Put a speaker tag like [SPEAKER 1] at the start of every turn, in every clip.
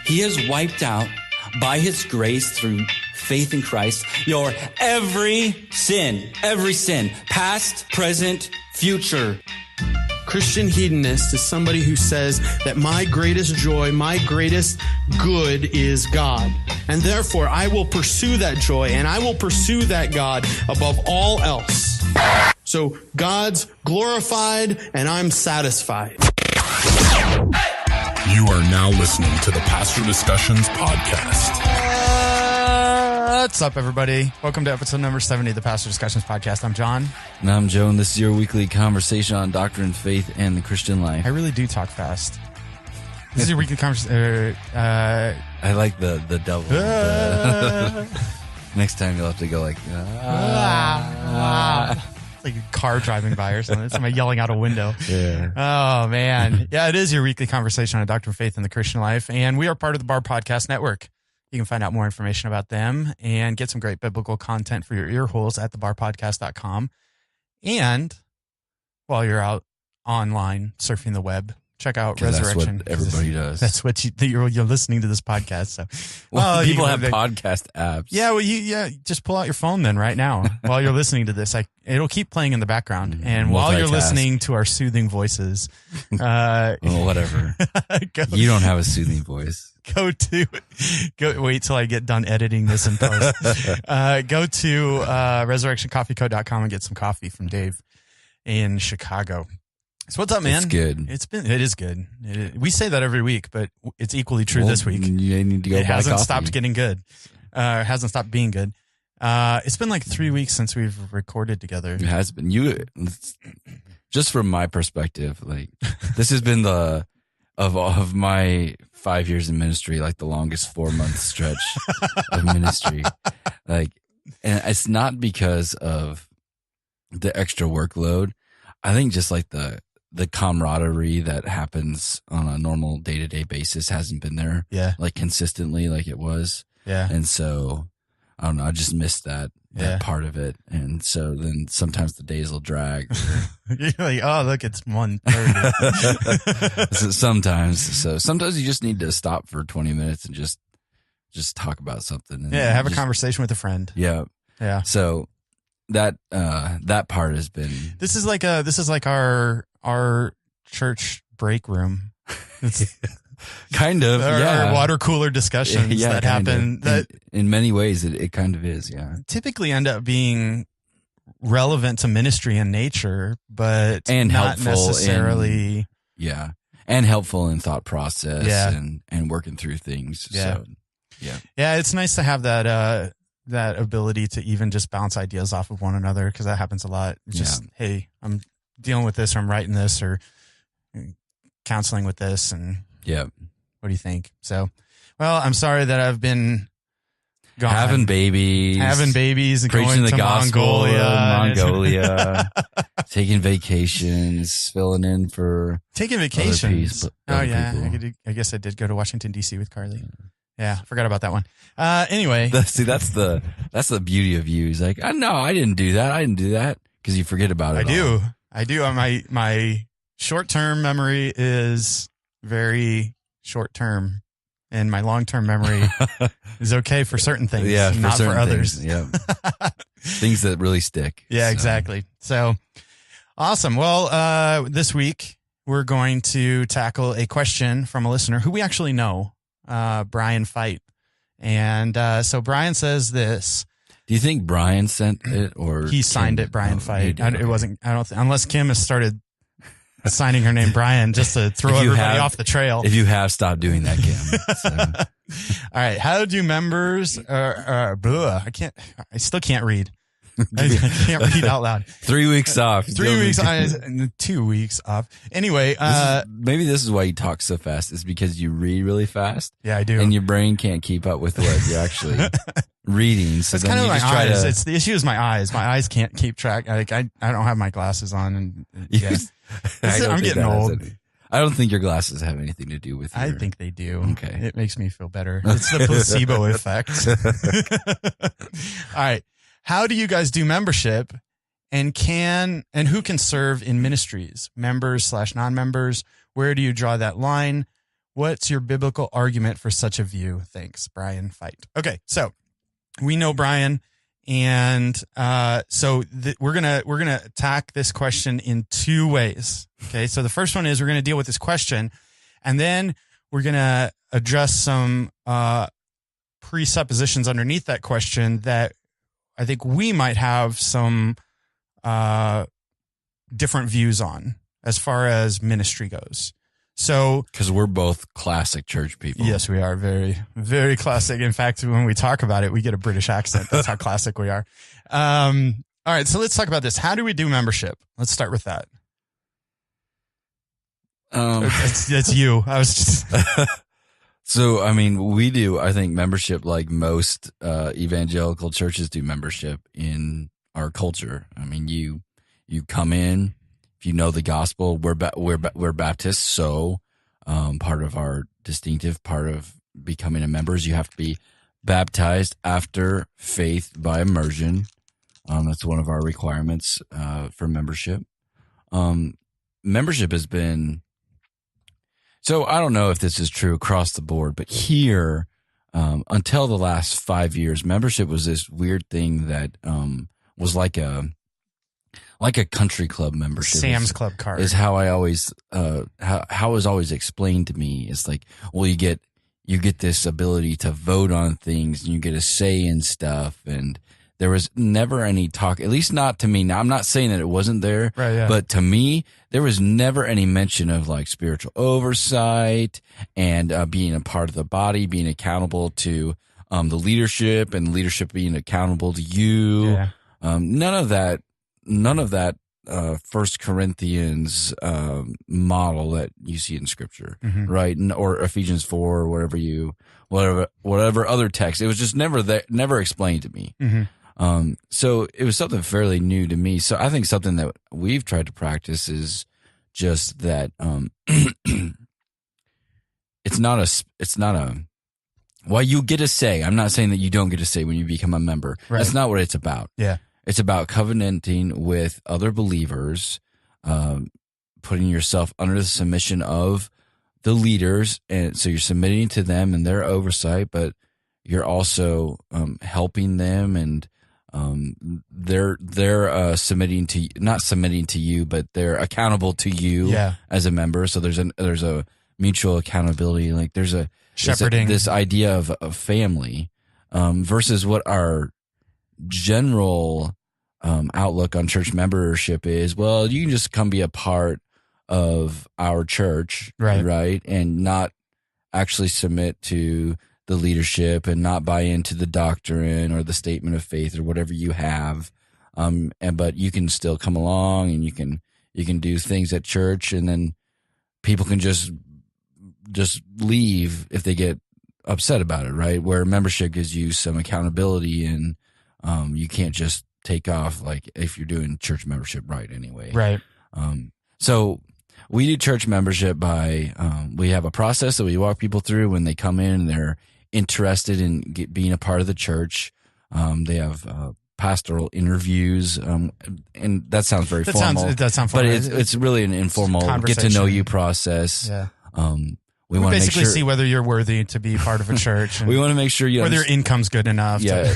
[SPEAKER 1] He has wiped out by his grace through faith in Christ your every sin, past, present, future.
[SPEAKER 2] Christian hedonist is somebody who says that my greatest joy, my greatest good is God. And therefore, I will pursue that joy and I will pursue that God above all else. So God's glorified and I'm satisfied.
[SPEAKER 3] You are now listening to the Pastor Discussions Podcast.
[SPEAKER 4] What's up, everybody? Welcome to episode number 70 of the Pastor Discussions Podcast. I'm John.
[SPEAKER 1] And I'm Joe, and this is your weekly conversation on doctrine, faith, and the Christian life.
[SPEAKER 4] I really do talk fast. This is your weekly conversation.
[SPEAKER 1] I like the double. Next time you'll have to go like,
[SPEAKER 4] It's like a car driving by or something. Somebody yelling out a window.
[SPEAKER 1] Yeah.
[SPEAKER 4] Oh, man. Yeah, it is your weekly conversation on doctrine, faith, and the Christian life. And we are part of the Bar Podcast Network. You can find out more information about them and get some great biblical content for your ear holes at thebarpodcast.com. And while you're out online surfing the web, check out Resurrection.
[SPEAKER 1] That's what everybody does.
[SPEAKER 4] That's what you're listening to this podcast. So,
[SPEAKER 1] well, people have podcast apps.
[SPEAKER 4] Yeah, well, just pull out your phone then right now while you're listening to this. It'll keep playing in the background, and while you're listening to our soothing voices,
[SPEAKER 1] well, whatever. You don't have a soothing voice.
[SPEAKER 4] Go wait till I get done editing this in post. Go to resurrectioncoffeeco.com and get some coffee from Dave in Chicago. So what's up, man?
[SPEAKER 1] It's good.
[SPEAKER 4] It is good. We say that every week, but it's equally true this week.
[SPEAKER 1] You need to go buy coffee.
[SPEAKER 4] It hasn't stopped getting good. Hasn't stopped being good. It's been like 3 weeks since we've recorded together.
[SPEAKER 1] It has been. Just from my perspective, like this has been of my 5 years in ministry, like the longest 4-month stretch of ministry. Like, and it's not because of the extra workload. I think just like the camaraderie that happens on a normal day-to-day basis hasn't been there.
[SPEAKER 4] Yeah.
[SPEAKER 1] Like consistently like it was.
[SPEAKER 4] Yeah.
[SPEAKER 1] And so I don't know. I just missed that part of it. And so then sometimes the days will drag.
[SPEAKER 4] You're like, oh, look, it's 1:30.
[SPEAKER 1] Sometimes you just need to stop for 20 minutes and just talk about something. And
[SPEAKER 4] have a conversation with a friend.
[SPEAKER 1] Yeah.
[SPEAKER 4] Yeah.
[SPEAKER 1] So that part has been.
[SPEAKER 4] This is like our church break room. It's
[SPEAKER 1] kind of,
[SPEAKER 4] our water cooler discussions that happen. That
[SPEAKER 1] in many ways, it kind of is,
[SPEAKER 4] typically end up being relevant to ministry and nature, but
[SPEAKER 1] and
[SPEAKER 4] not
[SPEAKER 1] helpful
[SPEAKER 4] necessarily.
[SPEAKER 1] And helpful in thought process and working through things.
[SPEAKER 4] Yeah.
[SPEAKER 1] So,
[SPEAKER 4] It's nice to have that ability to even just bounce ideas off of one another, because that happens a lot. It's just, hey, I'm dealing with this, or I'm writing this, or counseling with this, and what do you think? So, well, I'm sorry that I've been gone.
[SPEAKER 1] Having babies,
[SPEAKER 4] and
[SPEAKER 1] preaching
[SPEAKER 4] going
[SPEAKER 1] the
[SPEAKER 4] to
[SPEAKER 1] gospel
[SPEAKER 4] Mongolia,
[SPEAKER 1] taking vacations, filling in for
[SPEAKER 4] taking vacations.
[SPEAKER 1] other
[SPEAKER 4] people. I guess I did go to Washington D.C. with Carly. Yeah, forgot about that one. Anyway,
[SPEAKER 1] that's the beauty of you. He's like, no, I didn't do that, because you forget about it.
[SPEAKER 4] I do. My short-term memory is very short-term, and my long-term memory is okay for certain things, not for others.
[SPEAKER 1] Things, yeah, things that really stick.
[SPEAKER 4] Yeah, exactly. So awesome. Well, this week we're going to tackle a question from a listener who we actually know, Brian Fight, and so Brian says this.
[SPEAKER 1] Do you think Brian sent it, or
[SPEAKER 4] he signed it? Brian Fight. It wasn't. I don't. Unless Kim has started signing her name Brian just to throw everybody off the trail.
[SPEAKER 1] If you have, stopped doing that, Kim. So.
[SPEAKER 4] All right. How do members? I still can't read. I can't read out loud.
[SPEAKER 1] 3 weeks off.
[SPEAKER 4] 3 weeks. 2 weeks off. Anyway,
[SPEAKER 1] maybe this is why you talk so fast. Is because you read really fast.
[SPEAKER 4] Yeah, I do.
[SPEAKER 1] And your brain can't keep up with what you're actually reading. So
[SPEAKER 4] it's kind of my eyes. It's the issue is my eyes. My eyes can't keep track. Like I don't have my glasses on, and I'm getting old.
[SPEAKER 1] I don't think your glasses have anything to do with it.
[SPEAKER 4] I think they do.
[SPEAKER 1] Okay.
[SPEAKER 4] It makes me feel better. It's the placebo effect. All right. How do you guys do membership, and who can serve in ministries? Members / non-members? Where do you draw that line? What's your biblical argument for such a view? Thanks, Brian Fight. Okay, so we know Brian, and we're gonna attack this question in two ways. Okay, so the first one is we're gonna deal with this question, and then we're gonna address some presuppositions underneath that question that I think we might have some different views on as far as ministry goes. So,
[SPEAKER 1] because we're both classic church people.
[SPEAKER 4] Yes, we are very, very classic. In fact, when we talk about it, we get a British accent. That's how classic we are. All right, so let's talk about this. How do we do membership? Let's start with that. That's you. I was just.
[SPEAKER 1] So, I mean, we do, I think, membership like most evangelical churches do membership in our culture. I mean, you come in. You know the gospel. We're Baptists, so part of our distinctive part of becoming a member is you have to be baptized after faith by immersion. That's one of our requirements for membership. Membership has been so. I don't know if this is true across the board, but here until the last 5 years, membership was this weird thing that was like a country club membership.
[SPEAKER 4] Sam's Club card
[SPEAKER 1] is how I always how it was always explained to me. It's like, well, you get this ability to vote on things and you get a say in stuff, and there was never any talk, at least not to me. Now, I'm not saying that it wasn't there,
[SPEAKER 4] right, yeah.
[SPEAKER 1] But to me, there was never any mention of like spiritual oversight and being a part of the body, being accountable to the leadership, and leadership being accountable to you.
[SPEAKER 4] Yeah.
[SPEAKER 1] None of that 1 Corinthians model that you see in Scripture,
[SPEAKER 4] mm-hmm.
[SPEAKER 1] right? Or Ephesians 4, or whatever other text. It was just never explained to me.
[SPEAKER 4] Mm-hmm.
[SPEAKER 1] So it was something fairly new to me. So I think something that we've tried to practice is just that it's not a well, you get a say. I'm not saying that you don't get a say when you become a member.
[SPEAKER 4] Right.
[SPEAKER 1] That's not what it's about.
[SPEAKER 4] Yeah.
[SPEAKER 1] It's about covenanting with other believers, putting yourself under the submission of the leaders. And so you're submitting to them and their oversight, but you're also helping them, and they're submitting to, not submitting to you, but they're accountable to you as a member. So there's a mutual accountability. Like there's a
[SPEAKER 4] shepherding,
[SPEAKER 1] this idea of family versus what our general outlook on church membership is. Well, you can just come be a part of our church, right? And not actually submit to the leadership and not buy into the doctrine or the statement of faith or whatever you have. But you can still come along and you can do things at church, and then people can just leave if they get upset about it, right? Where membership gives you some accountability, and you can't just take off like if you're doing church membership right anyway.
[SPEAKER 4] Right.
[SPEAKER 1] So we do church membership by, we have a process that we walk people through when they come in and they're interested in being a part of the church. They have pastoral interviews, and that sounds very formal.
[SPEAKER 4] It does sound formal.
[SPEAKER 1] But it's really an informal get to know you process.
[SPEAKER 4] Yeah.
[SPEAKER 1] We
[SPEAKER 4] We
[SPEAKER 1] want to
[SPEAKER 4] basically
[SPEAKER 1] make sure,
[SPEAKER 4] see whether you're worthy to be part of a church. And
[SPEAKER 1] we want to make sure you
[SPEAKER 4] whether your income's good enough.
[SPEAKER 1] Yeah.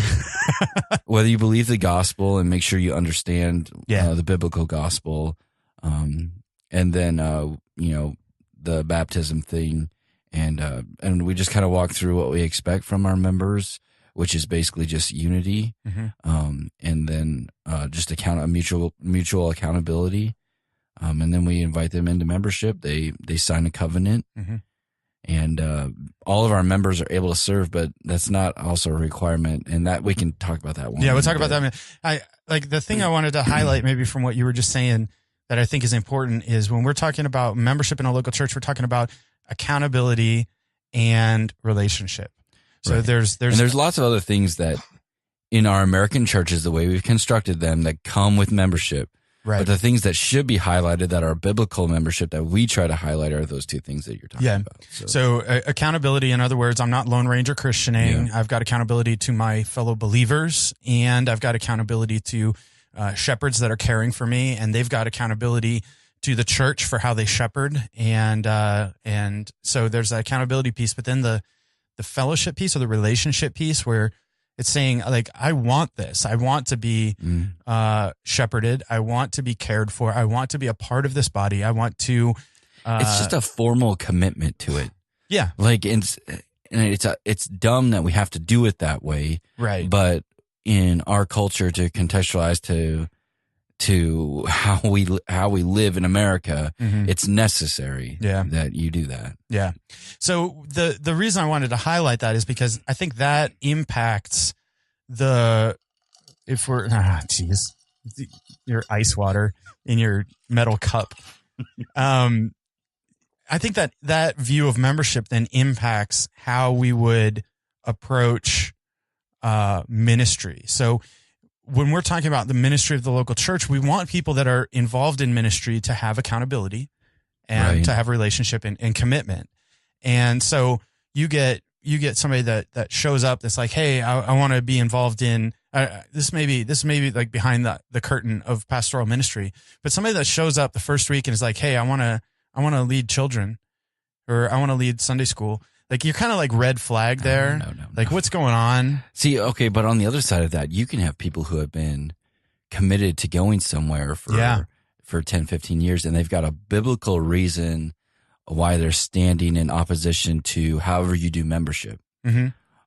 [SPEAKER 1] Whether you believe the gospel, and make sure you understand the biblical gospel. And then, the baptism thing. And we just kind of walk through what we expect from our members, which is basically just unity.
[SPEAKER 4] Mm-hmm.
[SPEAKER 1] And then, just a mutual accountability. And then we invite them into membership. They sign a covenant.
[SPEAKER 4] Mm-hmm.
[SPEAKER 1] And all of our members are able to serve, but that's not also a requirement. And that we can talk about that one.
[SPEAKER 4] Yeah, we'll talk about that. I like the thing I wanted to highlight maybe from what you were just saying that I think is important is when we're talking about membership in a local church, we're talking about accountability and relationship. So
[SPEAKER 1] Right. there's lots of other things that in our American churches, the way we've constructed them, that come with membership.
[SPEAKER 4] right.
[SPEAKER 1] But the things that should be highlighted that are biblical membership that we try to highlight are those two things that you're talking about.
[SPEAKER 4] So accountability, in other words, I'm not Lone Ranger Christianing.
[SPEAKER 1] Yeah.
[SPEAKER 4] I've got accountability to my fellow believers, and I've got accountability to shepherds that are caring for me, and they've got accountability to the church for how they shepherd. And so there's that accountability piece, but then the fellowship piece or the relationship piece where it's saying like, I want this. I want to be shepherded. I want to be cared for. I want to be a part of this body. I want to.
[SPEAKER 1] It's just a formal commitment to it.
[SPEAKER 4] Yeah.
[SPEAKER 1] Like it's dumb that we have to do it that way.
[SPEAKER 4] Right.
[SPEAKER 1] But in our culture, to contextualize to how we live in America, it's necessary that you do that.
[SPEAKER 4] Yeah. So the reason I wanted to highlight that is because I think that impacts your ice water in your metal cup. I think that view of membership then impacts how we would approach ministry. So when we're talking about the ministry of the local church, we want people that are involved in ministry to have accountability and to have relationship and commitment. And so you get somebody that shows up that's like, hey, I want to be involved in this may be like behind the curtain of pastoral ministry, but somebody that shows up the first week and is like, hey, I want to lead children, or I want to lead Sunday school. Like, you're kind of like red flag there.
[SPEAKER 1] No.
[SPEAKER 4] Like, what's going on?
[SPEAKER 1] See, okay, but on the other side of that, you can have people who have been committed to going somewhere for 10, 15 years, and they've got a biblical reason why they're standing in opposition to however you do membership.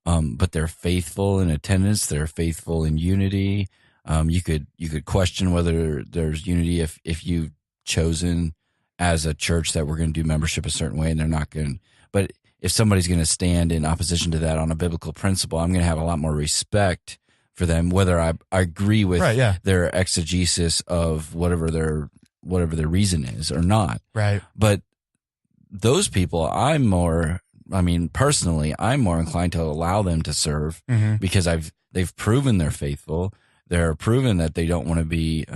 [SPEAKER 1] But they're faithful in attendance. They're faithful in unity. You could question whether there's unity if you've chosen as a church that we're going to do membership a certain way, and they're not going to. But if somebody's going to stand in opposition to that on a biblical principle, I'm going to have a lot more respect for them, whether I agree with their exegesis of whatever their reason is or not.
[SPEAKER 4] Right.
[SPEAKER 1] But those people, personally, I'm more inclined to allow them to serve because they've proven they're faithful. They're proven that they don't want to be,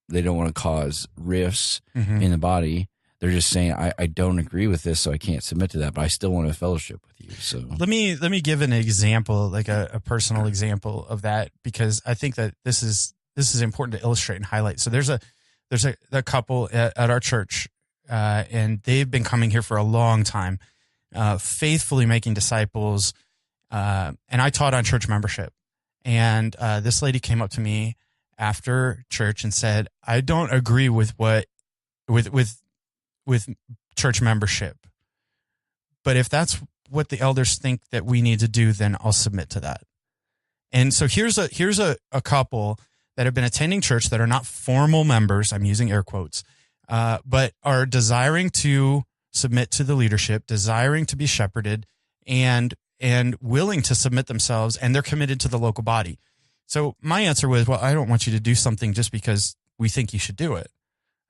[SPEAKER 1] they don't want to cause rifts in the body. They're just saying, I don't agree with this, so I can't submit to that, but I still want to fellowship with you. So
[SPEAKER 4] let me give an example, like a personal example of that, because I think that this is important to illustrate and highlight. So there's a couple at our church, and they've been coming here for a long time, faithfully making disciples. And I taught on church membership, and this lady came up to me after church and said, I don't agree with church membership, but if that's what the elders think that we need to do, then I'll submit to that. And so here's a couple that have been attending church that are not formal members, I'm using air quotes, but are desiring to submit to the leadership, desiring to be shepherded, and willing to submit themselves, and they're committed to the local body. So my answer was, well, I don't want you to do something just because we think you should do it.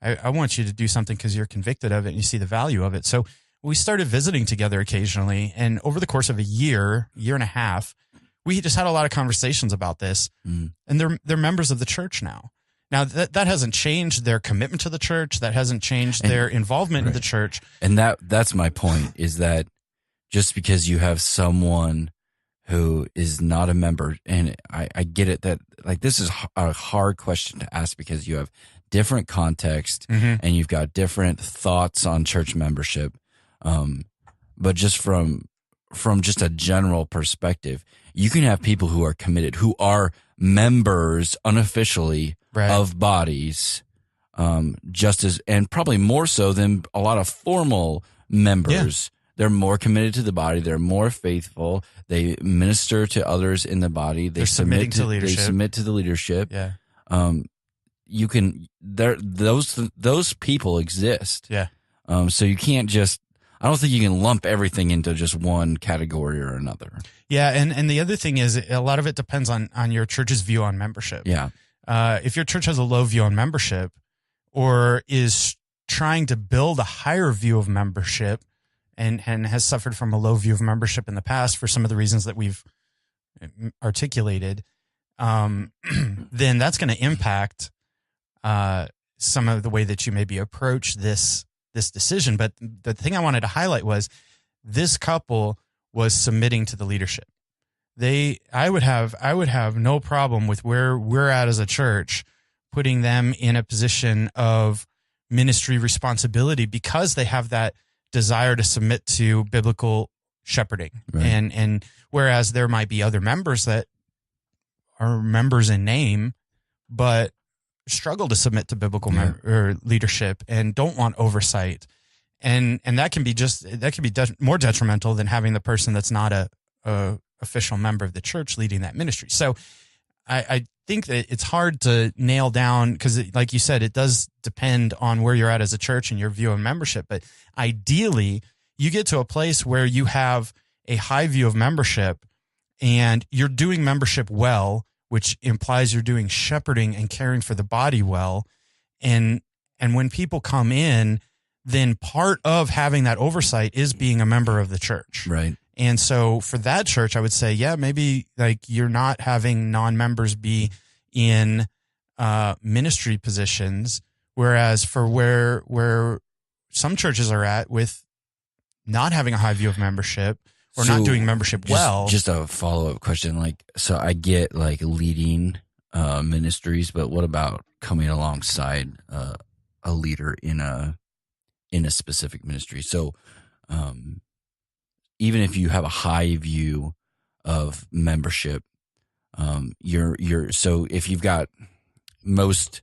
[SPEAKER 4] I want you to do something because you're convicted of it and you see the value of it. So we started visiting together occasionally, and over the course of a year and a half, we just had a lot of conversations about this, and they're members of the church now. Now that hasn't changed their commitment to the church. That hasn't changed their involvement in the church.
[SPEAKER 1] And that's my point, is that just because you have someone who is not a member, and I get it that like this is a hard question to ask because you have different context and you've got different thoughts on church membership. But just from just a general perspective, you can have people who are committed, who are members unofficially of bodies, just as, and probably more so than a lot of formal members. Yeah. They're more committed to the body. They're more faithful. They minister to others in the body. They're submitting to leadership. They submit to the leadership.
[SPEAKER 4] Yeah.
[SPEAKER 1] You can, those people exist.
[SPEAKER 4] Yeah.
[SPEAKER 1] So you can't just, I don't think you can lump everything into just one category or another.
[SPEAKER 4] Yeah. And the other thing is a lot of it depends on your church's view on membership.
[SPEAKER 1] Yeah.
[SPEAKER 4] If your church has a low view on membership, or is trying to build a higher view of membership, and has suffered from a low view of membership in the past for some of the reasons that we've articulated, then that's going to impact some of the way that you maybe approach this decision. But the thing I wanted to highlight was this couple was submitting to the leadership. I would have no problem with where we're at as a church, putting them in a position of ministry responsibility because they have that desire to submit to biblical shepherding.
[SPEAKER 1] Right.
[SPEAKER 4] And whereas there might be other members that are members in name, but struggle to submit to biblical or leadership and don't want oversight. And that can be more detrimental than having the person that's not a official member of the church leading that ministry. So I think that it's hard to nail down because, like you said, it does depend on where you're at as a church and your view of membership. But ideally, you get to a place where you have a high view of membership and you're doing membership well, which implies you're doing shepherding and caring for the body well. And when people come in, then part of having that oversight is being a member of the church.
[SPEAKER 1] Right.
[SPEAKER 4] And so for that church, I would say, yeah, maybe like you're not having non-members be in ministry positions, whereas for where some churches are at with not having a high view of membership or not doing membership well.
[SPEAKER 1] Just a follow-up question. Like, so I get like leading ministries, but what about coming alongside a leader in a specific ministry? So, even if you have a high view of membership, so if you've got most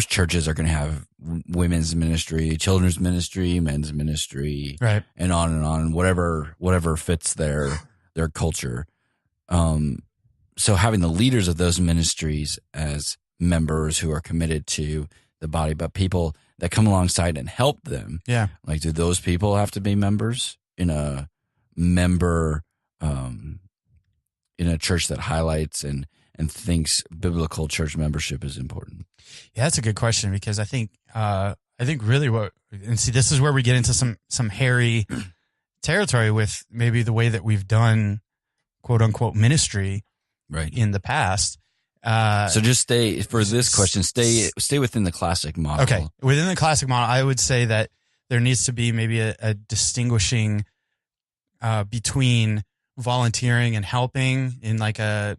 [SPEAKER 1] churches are going to have women's ministry, children's ministry, men's ministry,
[SPEAKER 4] right,
[SPEAKER 1] and on, whatever fits their culture. So having the leaders of those ministries as members who are committed to the body, but people that come alongside and help them.
[SPEAKER 4] Yeah.
[SPEAKER 1] Like, do those people have to be members in a in a church that highlights and thinks biblical church membership is important?
[SPEAKER 4] Yeah, that's a good question because I think really this is where we get into some hairy territory with maybe the way that we've done quote unquote ministry
[SPEAKER 1] right
[SPEAKER 4] in the past.
[SPEAKER 1] So just stay within the classic model.
[SPEAKER 4] Okay. Within the classic model, I would say that there needs to be maybe a distinguishing between volunteering and helping in like a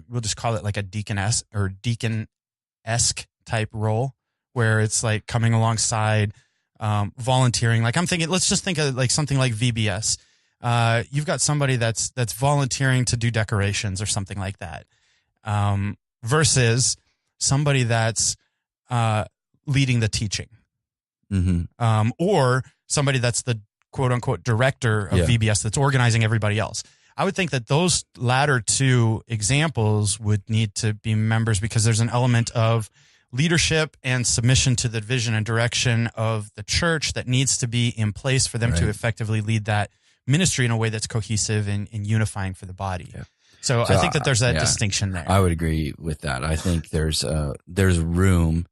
[SPEAKER 4] we'll just call it like a deaconess or deacon-esque type role where it's like coming alongside volunteering. Like I'm thinking, let's just think of like something like VBS. You've got somebody that's volunteering to do decorations or something like that. Versus somebody that's leading the teaching, or somebody that's the quote unquote director of VBS that's organizing everybody else. I would think that those latter two examples would need to be members because there's an element of leadership and submission to the vision and direction of the church that needs to be in place for them to effectively lead that ministry in a way that's cohesive and unifying for the body. Yeah. So I think that there's that distinction there.
[SPEAKER 1] I would agree with that. I think there's room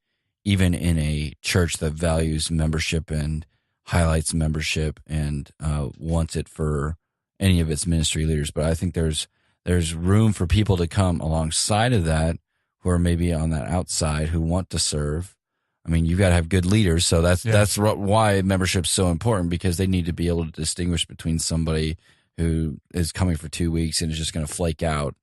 [SPEAKER 1] even in a church that values membership and highlights membership and wants it for any of its ministry leaders. But I think there's room for people to come alongside of that who are maybe on that outside who want to serve. I mean, you've got to have good leaders. So that's why membership's so important, because they need to be able to distinguish between somebody who is coming for 2 weeks and is just going to flake out,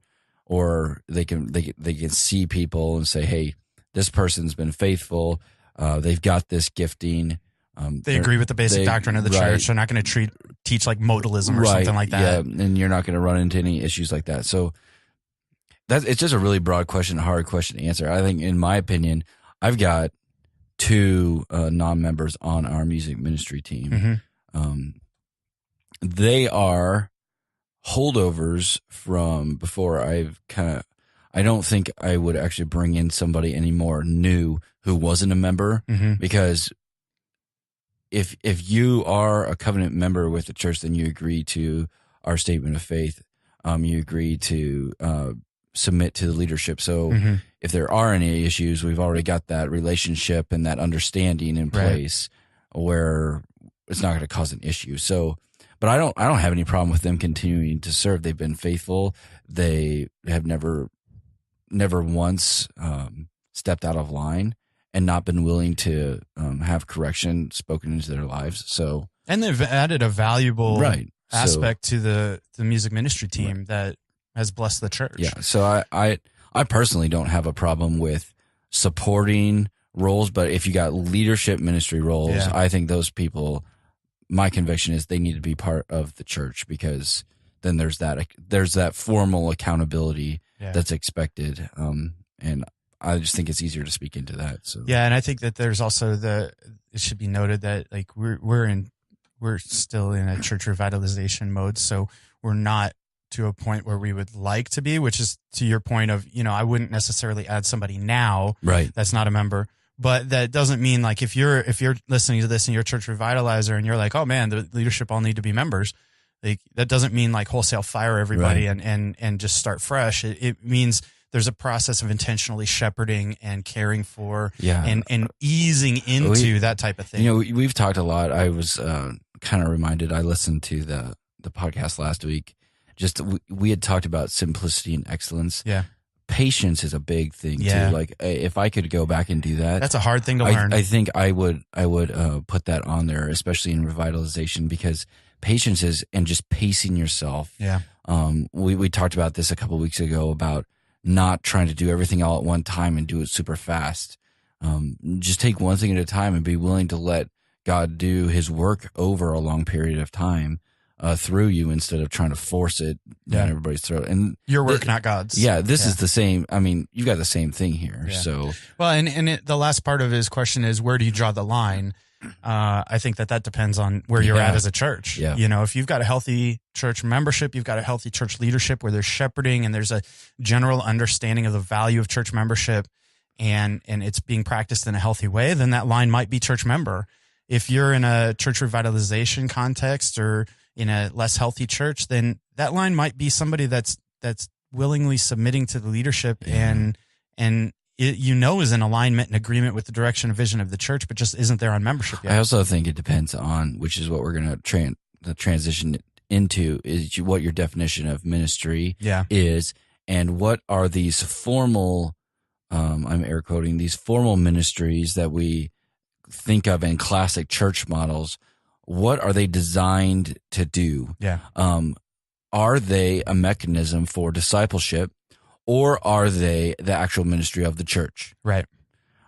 [SPEAKER 1] or they can see people and say, hey, this person's been faithful. They've got this gifting.
[SPEAKER 4] They agree with the basic doctrine of the church. They're not going to teach like modalism or something like that.
[SPEAKER 1] Yeah, and you're not going to run into any issues like that. So it's just a really broad question, a hard question to answer. I think, in my opinion, I've got 2 non-members on our music ministry team. They are holdovers from before. I don't think I would actually bring in somebody anymore new who wasn't a member, because if you are a covenant member with the church, then you agree to our statement of faith. You agree to submit to the leadership. So if there are any issues, we've already got that relationship and that understanding in place where it's not going to cause an issue. So, but I don't have any problem with them continuing to serve. They've been faithful. They have never once stepped out of line and not been willing to have correction spoken into their lives. So,
[SPEAKER 4] and they've added a valuable aspect to the music ministry team that has blessed the church.
[SPEAKER 1] Yeah. So I personally don't have a problem with supporting, roles, but if you got leadership ministry roles,
[SPEAKER 4] Yeah.
[SPEAKER 1] I think those people, my conviction is they need to be part of the church, because then there's that formal accountability
[SPEAKER 4] Yeah.
[SPEAKER 1] that's expected. And I just think it's easier to speak into that. So
[SPEAKER 4] Yeah, and I think that there's also it should be noted that like we're still in a church revitalization mode, so we're not to a point where we would like to be, which is to your point of, I wouldn't necessarily add somebody now
[SPEAKER 1] right.
[SPEAKER 4] that's not a member. But that doesn't mean like if you're listening to this and you're a church revitalizer and you're like, oh man, the leadership all need to be members, like that doesn't mean like wholesale fire everybody
[SPEAKER 1] Right.
[SPEAKER 4] and just start fresh. It means there's a process of intentionally shepherding and caring for
[SPEAKER 1] Yeah.
[SPEAKER 4] and easing into that type of thing.
[SPEAKER 1] We've talked a lot. I was kind of reminded, I listened to the podcast last week. Just we had talked about simplicity and excellence.
[SPEAKER 4] Yeah.
[SPEAKER 1] Patience is a big thing
[SPEAKER 4] Yeah.
[SPEAKER 1] too. Like if I could go back and do that,
[SPEAKER 4] That's a hard thing to learn.
[SPEAKER 1] I think I would put that on there, especially in revitalization, because patience is, and just pacing yourself.
[SPEAKER 4] Yeah.
[SPEAKER 1] We talked about this a couple of weeks ago about not trying to do everything all at one time and do it super fast. Just take one thing at a time and be willing to let God do his work over a long period of time through you, instead of trying to force it down everybody's throat. And
[SPEAKER 4] Your work, not God's.
[SPEAKER 1] yeah, this is the same. I mean, you've got the same thing here.
[SPEAKER 4] Yeah.
[SPEAKER 1] So
[SPEAKER 4] Well, and the last part of his question is, where do you draw the line? I think that depends on where you're
[SPEAKER 1] Yeah.
[SPEAKER 4] at as a church.
[SPEAKER 1] Yeah.
[SPEAKER 4] If you've got a healthy church membership, you've got a healthy church leadership where there's shepherding and there's a general understanding of the value of church membership, and it's being practiced in a healthy way, then that line might be church member. If you're in a church revitalization context or in a less healthy church, then that line might be somebody that's willingly submitting to the leadership and it, is in alignment and agreement with the direction and vision of the church, but just isn't there on membership yet.
[SPEAKER 1] I also think it depends on, which is what we're going to transition into, is what your definition of ministry
[SPEAKER 4] Yeah.
[SPEAKER 1] is, and what are these formal, I'm air quoting, these formal ministries that we think of in classic church models. What are they designed to do?
[SPEAKER 4] Yeah.
[SPEAKER 1] Are they a mechanism for discipleship, or are they the actual ministry of the church?
[SPEAKER 4] Right.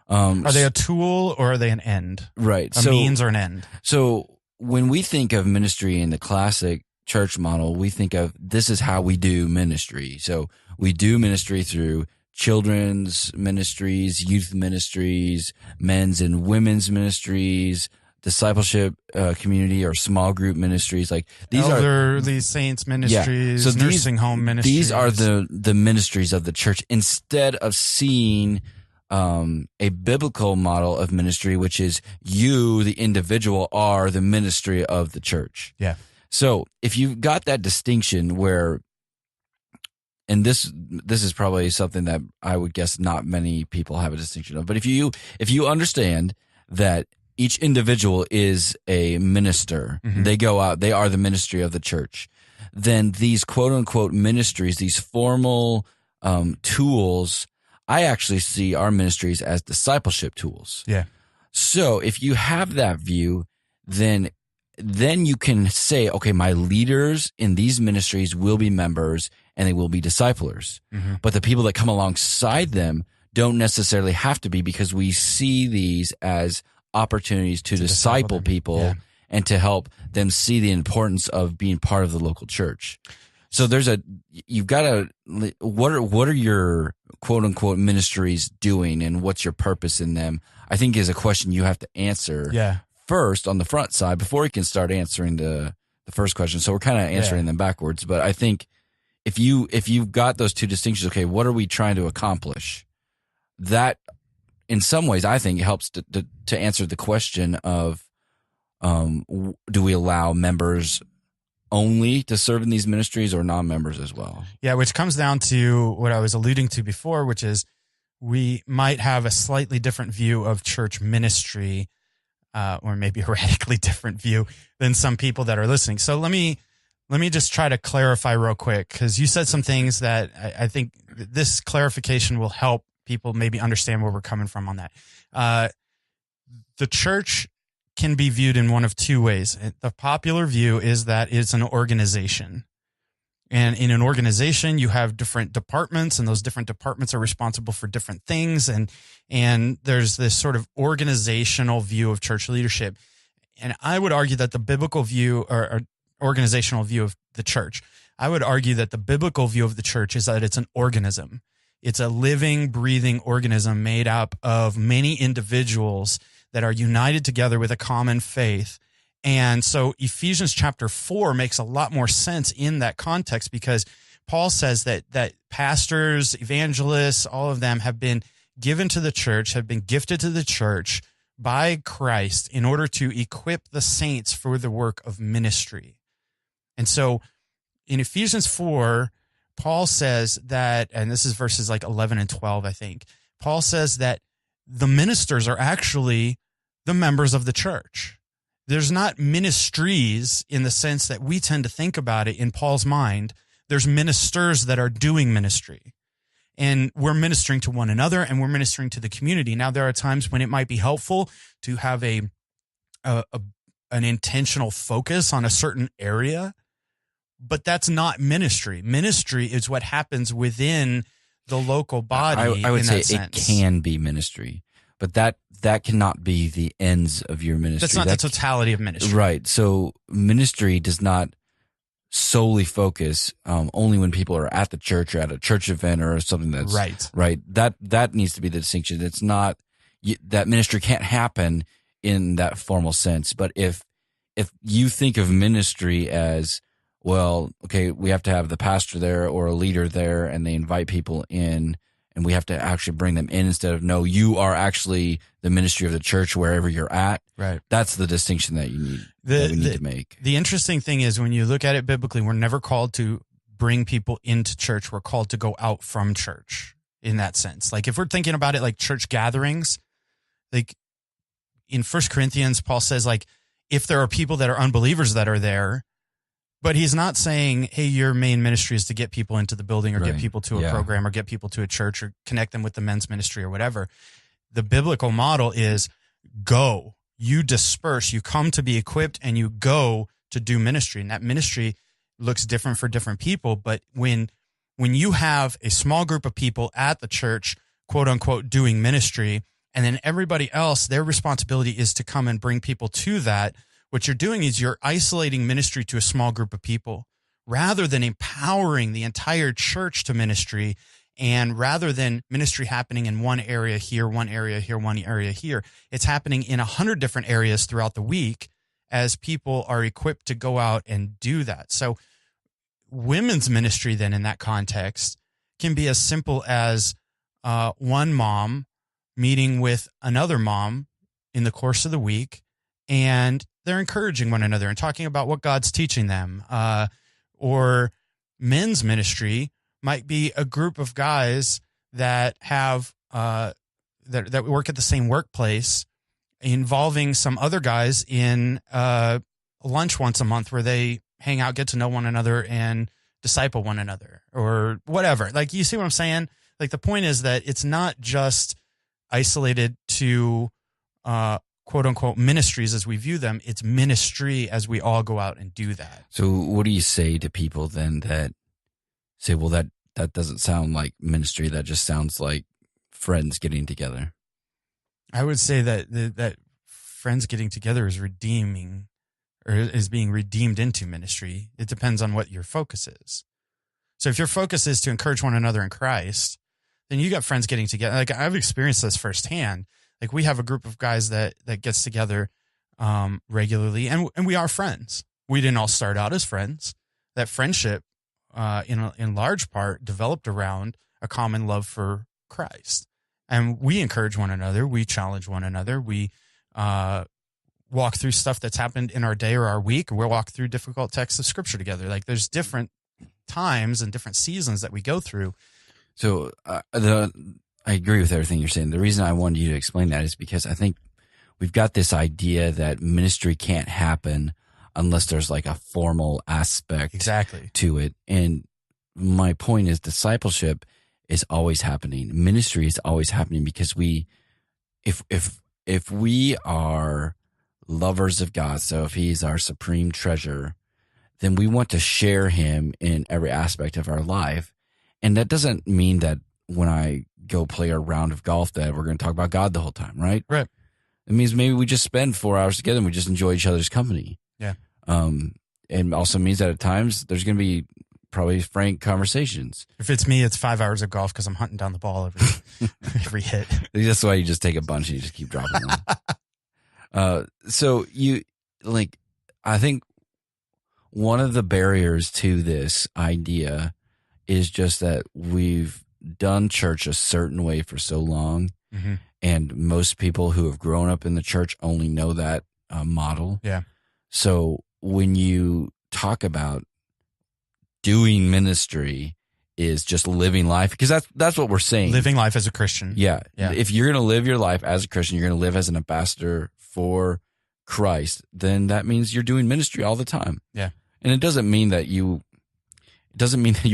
[SPEAKER 4] Are they a tool or are they an end?
[SPEAKER 1] Right.
[SPEAKER 4] A means or an end?
[SPEAKER 1] So when we think of ministry in the classic church model, we think of this is how we do ministry. So we do ministry through children's ministries, youth ministries, men's and women's ministries, discipleship community or small group ministries. Like these
[SPEAKER 4] elderly saints ministries,
[SPEAKER 1] So
[SPEAKER 4] nursing home ministries.
[SPEAKER 1] These are the ministries of the church, instead of seeing a biblical model of ministry, which is you, the individual, are the ministry of the church.
[SPEAKER 4] Yeah.
[SPEAKER 1] So if you've got that distinction where, and this is probably something that I would guess not many people have a distinction of, but if you understand that each individual is a minister, they go out, they are the ministry of the church, then these quote unquote ministries, these formal tools, I actually see our ministries as discipleship tools.
[SPEAKER 4] Yeah.
[SPEAKER 1] So if you have that view, then you can say, okay, my leaders in these ministries will be members and they will be disciplers. But the people that come alongside them don't necessarily have to be, because we see these as opportunities to disciple
[SPEAKER 4] them.
[SPEAKER 1] people and to help them see the importance of being part of the local church. So you've got to, what are your quote unquote ministries doing and what's your purpose in them? I think is a question you have to answer first on the front side before you can start answering the first question. So we're kind of answering them backwards, but I think if you've got those two distinctions, okay, what are we trying to accomplish? That in some ways I think helps to answer the question of, do we allow members only to serve in these ministries or non-members as well?
[SPEAKER 4] Yeah, which comes down to what I was alluding to before, which is we might have a slightly different view of church ministry, or maybe a radically different view than some people that are listening. So let me just try to clarify real quick, because you said some things that I think this clarification will help people maybe understand where we're coming from on that. The church can be viewed in one of two ways. The popular view is that it's an organization. And in an organization, you have different departments, and those different departments are responsible for different things. And there's this sort of organizational view of church leadership. And I would argue that the biblical view or organizational view of the church, I would argue that the biblical view of the church is that it's an organism. It's a living, breathing organism made up of many individuals that are united together with a common faith. And so Ephesians chapter 4 makes a lot more sense in that context, because Paul says that pastors, evangelists, all of them have been given to the church, have been gifted to the church by Christ in order to equip the saints for the work of ministry. And so in Ephesians 4, Paul says that, and this is verses like 11 and 12, I think, Paul says that the ministers are actually the members of the church. There's not ministries in the sense that we tend to think about it in Paul's mind. There's ministers that are doing ministry. And we're ministering to one another, and we're ministering to the community. Now, there are times when it might be helpful to have an intentional focus on a certain area, but that's not ministry. Ministry is what happens within the local body.
[SPEAKER 1] I would
[SPEAKER 4] in
[SPEAKER 1] say
[SPEAKER 4] that sense.
[SPEAKER 1] it can be ministry, but that cannot be the ends of your ministry.
[SPEAKER 4] That's not the totality of ministry.
[SPEAKER 1] Right. So ministry does not solely focus only when people are at the church or at a church event or something that's right. That needs to be the distinction. It's not that ministry can't happen in that formal sense. But if you think of ministry as, well, okay, we have to have the pastor there or a leader there, and they invite people in, and we have to actually bring them in instead of, no, you are actually the ministry of the church wherever you're at.
[SPEAKER 4] Right.
[SPEAKER 1] That's the distinction that you need to make.
[SPEAKER 4] The interesting thing is, when you look at it biblically, we're never called to bring people into church. We're called to go out from church in that sense. Like if we're thinking about it like church gatherings, like in 1 Corinthians, Paul says, like, if there are people that are unbelievers that are there, but he's not saying, hey, your main ministry is to get people into the building or get people to a program or get people to a church or connect them with the men's ministry or whatever. The biblical model is go, you disperse, you come to be equipped, and you go to do ministry. And that ministry looks different for different people. But when you have a small group of people at the church, quote unquote, doing ministry, and then everybody else, their responsibility is to come and bring people to that, what you're doing is you're isolating ministry to a small group of people rather than empowering the entire church to ministry, and rather than ministry happening in one area here, one area here, one area here. It's happening in 100 different areas throughout the week as people are equipped to go out and do that. So women's ministry then in that context can be as simple as one mom meeting with another mom in the course of the week, and they're encouraging one another and talking about what God's teaching them. Or men's ministry might be a group of guys that have that work at the same workplace, involving some other guys in lunch once a month where they hang out, get to know one another, and disciple one another or whatever. Like, you see what I'm saying? Like, the point is that it's not just isolated to quote unquote ministries as we view them. It's ministry as we all go out and do that.
[SPEAKER 1] So what do you say to people then that say, well, that doesn't sound like ministry. That just sounds like friends getting together?
[SPEAKER 4] I would say that friends getting together is redeeming, or is being redeemed into ministry. It depends on what your focus is. So if your focus is to encourage one another in Christ, then you got friends getting together. Like, I've experienced this firsthand. Like, we have a group of guys that gets together regularly, and we are friends. We didn't all start out as friends. That friendship, in large part, developed around a common love for Christ. And we encourage one another. We challenge one another. We walk through stuff that's happened in our day or our week. We'll walk through difficult texts of Scripture together. Like, there's different times and different seasons that we go through.
[SPEAKER 1] So I agree with everything you're saying. The reason I wanted you to explain that is because I think we've got this idea that ministry can't happen unless there's like a formal aspect to it. And my point is, discipleship is always happening. Ministry is always happening because if we are lovers of God, so if He's our supreme treasure, then we want to share him in every aspect of our life. And that doesn't mean that when I go play a round of golf that we're going to talk about God the whole time, right?
[SPEAKER 4] Right.
[SPEAKER 1] It means maybe we just spend 4 hours together and we just enjoy each other's company.
[SPEAKER 4] Yeah.
[SPEAKER 1] And also means that at times there's going to be probably frank conversations.
[SPEAKER 4] If it's me, it's 5 hours of golf because I'm hunting down the ball every hit.
[SPEAKER 1] That's why you just take a bunch and you just keep dropping them. So I think one of the barriers to this idea is just that we've done church a certain way for so long.
[SPEAKER 4] Mm-hmm.
[SPEAKER 1] And most people who have grown up in the church only know that model.
[SPEAKER 4] Yeah.
[SPEAKER 1] So when you talk about doing ministry is just living life, because that's what we're saying.
[SPEAKER 4] Living life as a Christian.
[SPEAKER 1] Yeah.
[SPEAKER 4] Yeah.
[SPEAKER 1] If you're going to live your life as a Christian, you're going to live as an ambassador for Christ, then that means you're doing ministry all the time.
[SPEAKER 4] Yeah.
[SPEAKER 1] And it doesn't mean that you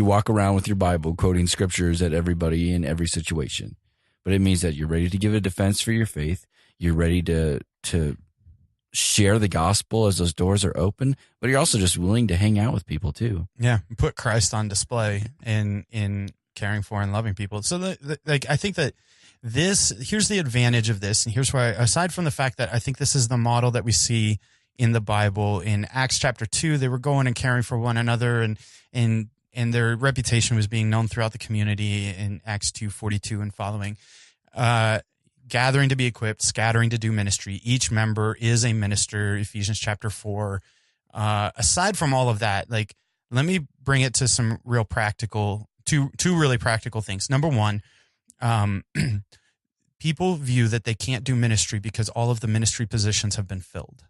[SPEAKER 1] walk around with your Bible quoting scriptures at everybody in every situation. But it means that you're ready to give a defense for your faith. You're ready to share the gospel as those doors are open, but you're also just willing to hang out with people too.
[SPEAKER 4] Yeah, put Christ on display in caring for and loving people. So I think that here's the advantage of this, and here's why, aside from the fact that I think this is the model that we see in the Bible. In Acts chapter 2, they were going and caring for one another, and their reputation was being known throughout the community in Acts 2:42 and following. Gathering to be equipped, scattering to do ministry. Each member is a minister, Ephesians chapter 4. Aside from all of that, let me bring it to some real practical, two really practical things. Number one, people view that they can't do ministry because all of the ministry positions have been filled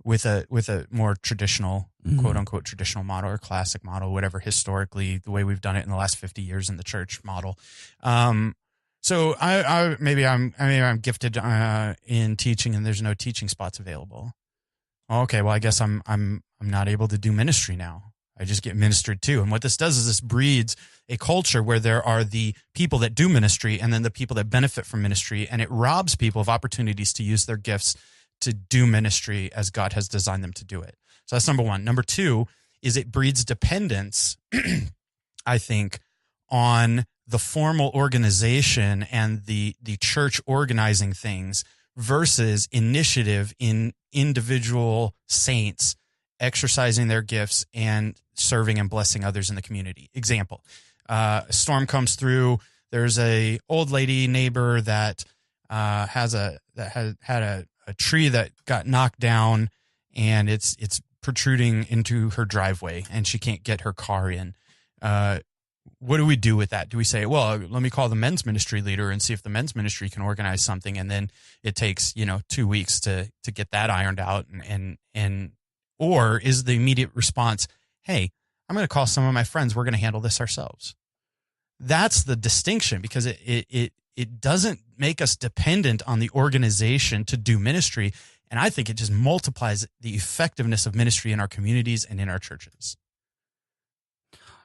[SPEAKER 4] with a more traditional, quote unquote, traditional model or classic model, whatever, historically, the way we've done it in the last 50 years in the church model. So maybe I'm gifted in teaching and there's no teaching spots available. Okay, well, I guess I'm not able to do ministry now. I just get ministered to. And what this does is this breeds a culture where there are the people that do ministry and then the people that benefit from ministry, and it robs people of opportunities to use their gifts to do ministry as God has designed them to do it. So that's number one. Number two is it breeds dependence, I think, on the formal organization and the church organizing things versus initiative in individual saints exercising their gifts and serving and blessing others in the community. Example, a storm comes through. There's a old lady neighbor that had a tree that got knocked down, and it's protruding into her driveway, and she can't get her car in. What do we do with that? Do we say, well, let me call the men's ministry leader and see if the men's ministry can organize something, and then it takes 2 weeks to get that ironed out, and or is the immediate response, hey, I'm going to call some of my friends, we're going to handle this ourselves? That's the distinction, because it doesn't make us dependent on the organization to do ministry, and I think it just multiplies the effectiveness of ministry in our communities and in our churches.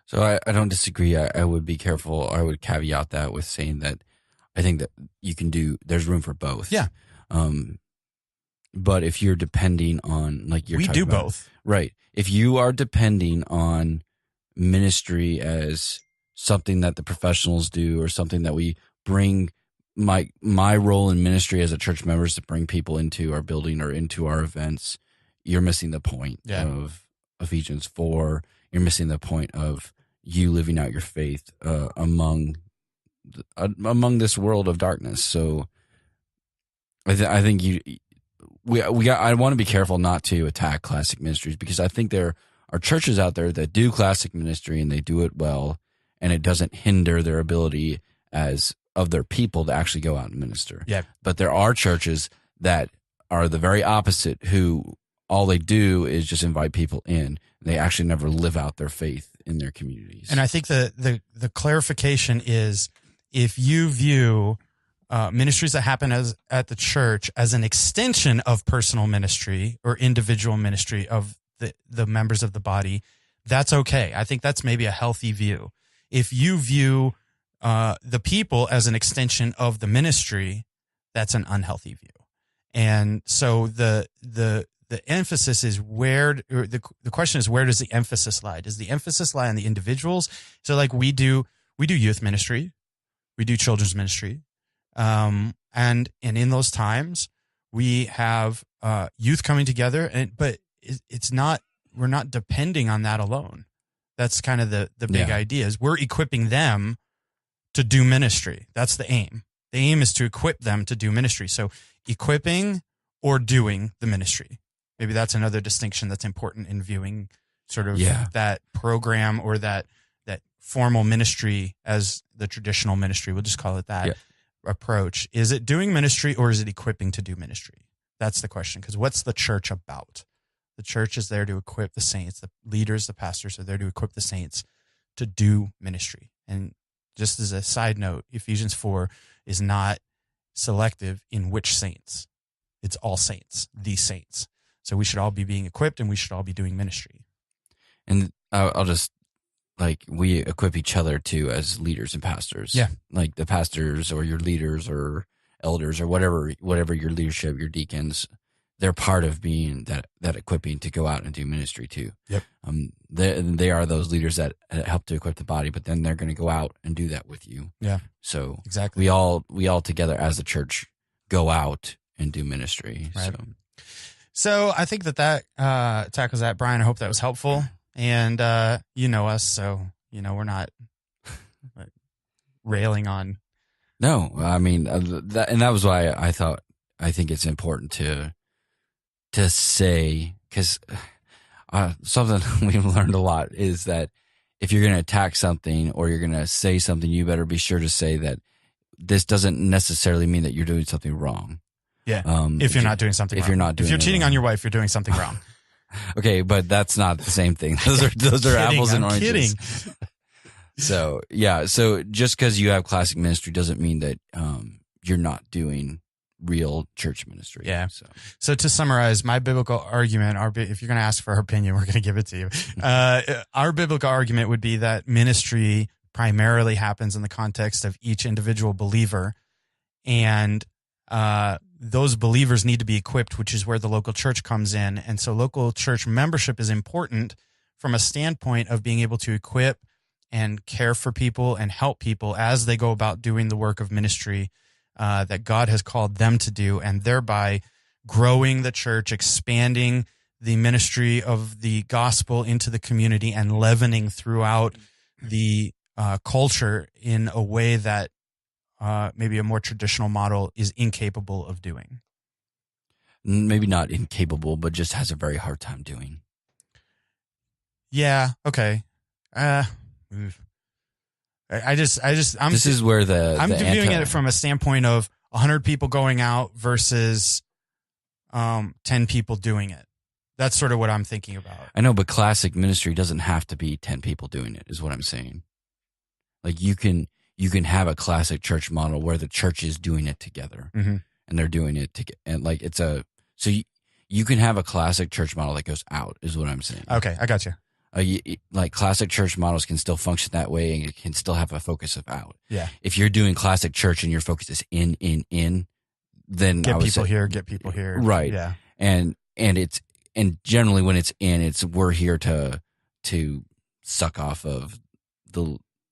[SPEAKER 1] So I don't disagree. I would be careful. I would caveat that with saying that I think that there's room for both.
[SPEAKER 4] Yeah.
[SPEAKER 1] But if you're depending on, like you're
[SPEAKER 4] we
[SPEAKER 1] talking
[SPEAKER 4] do
[SPEAKER 1] about,
[SPEAKER 4] both.
[SPEAKER 1] Right. If you are depending on ministry as something that the professionals do, or something that we bring, my role in ministry as a church member is to bring people into our building or into our events, you're missing the point of Ephesians 4. You're missing the point of you living out your faith among this world of darkness. So I think I want to be careful not to attack classic ministries, because I think there are churches out there that do classic ministry and they do it well, and it doesn't hinder their ability of their people to actually go out and minister.
[SPEAKER 4] Yeah.
[SPEAKER 1] But there are churches that are the very opposite, who all they do is just invite people in. They actually never live out their faith in their communities.
[SPEAKER 4] And I think the clarification is, if you view ministries that happen at the church as an extension of personal ministry or individual ministry of the members of the body, that's okay. I think that's maybe a healthy view. If you view the people as an extension of the ministry, that's an unhealthy view. And so the the emphasis is the question is, where does the emphasis lie? Does the emphasis lie on the individuals? So like we do youth ministry, we do children's ministry. And in those times we have, youth coming together, but we're not depending on that alone. That's kind of the big idea, is we're equipping them to do ministry. That's the aim. The aim is to equip them to do ministry. So equipping or doing the ministry. Maybe that's another distinction that's important in viewing sort of that program or that formal ministry as the traditional ministry. We'll just call it that approach. Is it doing ministry or is it equipping to do ministry? That's the question. Because what's the church about? The church is there to equip the saints. The leaders, the pastors are there to equip the saints to do ministry. And just as a side note, Ephesians 4 is not selective in which saints. It's all saints, these saints. So we should all be being equipped and we should all be doing ministry.
[SPEAKER 1] And I'll just, like, we equip each other too as leaders and pastors.
[SPEAKER 4] Yeah.
[SPEAKER 1] Like the pastors or your leaders or elders or whatever your leadership, your deacons, they're part of being that equipping to go out and do ministry too.
[SPEAKER 4] Yep.
[SPEAKER 1] They are those leaders that help to equip the body, but then they're going to go out and do that with you.
[SPEAKER 4] Yeah.
[SPEAKER 1] So
[SPEAKER 4] exactly.
[SPEAKER 1] we all together as the church go out and do ministry.
[SPEAKER 4] Right. So I think that tackles that, Brian. I hope that was helpful. And you know us, so we're not railing on.
[SPEAKER 1] No, I mean that was why I think it's important to say, because something we've learned a lot is that if you're going to attack something or you're going to say something, you better be sure to say that this doesn't necessarily mean that you're doing something wrong.
[SPEAKER 4] Yeah. If you're not doing something wrong. If you're cheating on your wife, you're doing something wrong.
[SPEAKER 1] Okay, but that's not the same thing. Those are apples and oranges.
[SPEAKER 4] Kidding.
[SPEAKER 1] So just because you have classic ministry doesn't mean that you're not doing real church ministry.
[SPEAKER 4] Yeah. So to summarize, my biblical argument, if you're going to ask for our opinion, we're going to give it to you. Our biblical argument would be that ministry primarily happens in the context of each individual believer, and those believers need to be equipped, which is where the local church comes in. And so local church membership is important from a standpoint of being able to equip and care for people and help people as they go about doing the work of ministry that God has called them to do, and thereby growing the church, expanding the ministry of the gospel into the community, and leavening throughout the culture in a way that maybe a more traditional model is incapable of doing.
[SPEAKER 1] Maybe not incapable, but just has a very hard time doing.
[SPEAKER 4] Yeah. Okay. This is where I'm viewing it from a standpoint of 100 people going out versus 10 people doing it. That's sort of what I'm thinking about.
[SPEAKER 1] I know, but classic ministry doesn't have to be 10 people doing it, is what I'm saying. Like you can have a classic church model where the church is doing it together, and they're doing it together, and like so you can have a classic church model that goes out, is what I'm saying.
[SPEAKER 4] Okay, I got you.
[SPEAKER 1] Like classic church models can still function that way, and it can still have a focus of out.
[SPEAKER 4] Yeah.
[SPEAKER 1] If you're doing classic church and your focus is in, then
[SPEAKER 4] get people here.
[SPEAKER 1] Right.
[SPEAKER 4] Yeah.
[SPEAKER 1] And generally when it's in, we're here to suck off of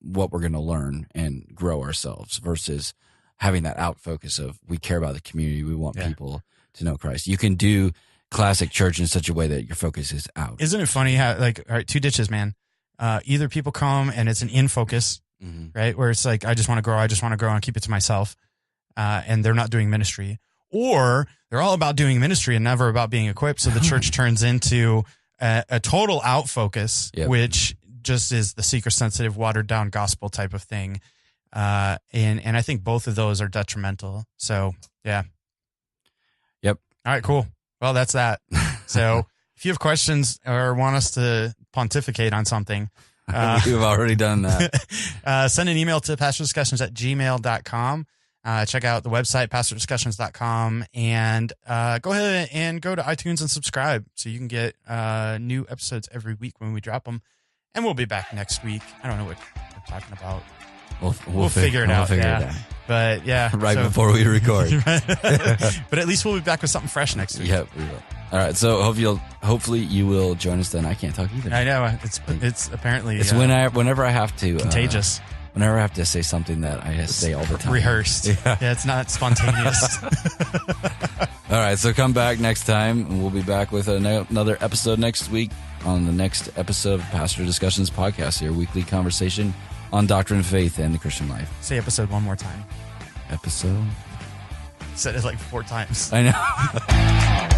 [SPEAKER 1] what we're going to learn and grow ourselves, versus having that out focus of we care about the community. We want people to know Christ. You can do classic church in such a way that your focus is out.
[SPEAKER 4] Isn't it funny how, like, all right, two ditches, man. Either people come and it's an in focus, right? Where it's like, I just want to grow and keep it to myself. And they're not doing ministry, or they're all about doing ministry and never about being equipped. So the church turns into a total out focus, which just is the seeker sensitive, watered down gospel type of thing. And I think both of those are detrimental. So yeah.
[SPEAKER 1] Yep.
[SPEAKER 4] All right, cool. Well, that's that. So if you have questions or want us to pontificate on something,
[SPEAKER 1] we've already done that.
[SPEAKER 4] Send an email to pastordiscussions@gmail.com. Check out the website, pastordiscussions.com, and go ahead and go to iTunes and subscribe so you can get new episodes every week when we drop them. And we'll be back next week. I don't know what we're talking about. We'll figure it out. But yeah.
[SPEAKER 1] Before we record.
[SPEAKER 4] But at least we'll be back with something fresh next week.
[SPEAKER 1] Yep, we will. All right. So hopefully you will join us then. I can't talk either.
[SPEAKER 4] I know it's apparently
[SPEAKER 1] It's whenever I have to
[SPEAKER 4] contagious.
[SPEAKER 1] Whenever I have to say something that I say all the time.
[SPEAKER 4] Rehearsed. Yeah, it's not spontaneous.
[SPEAKER 1] All right, so come back next time, and we'll be back with another episode next week on the next episode of Pastor Discussions Podcast, your weekly conversation on doctrine, faith, and the Christian life.
[SPEAKER 4] Say episode one more time.
[SPEAKER 1] Episode?
[SPEAKER 4] Said it like 4 times.
[SPEAKER 1] I know.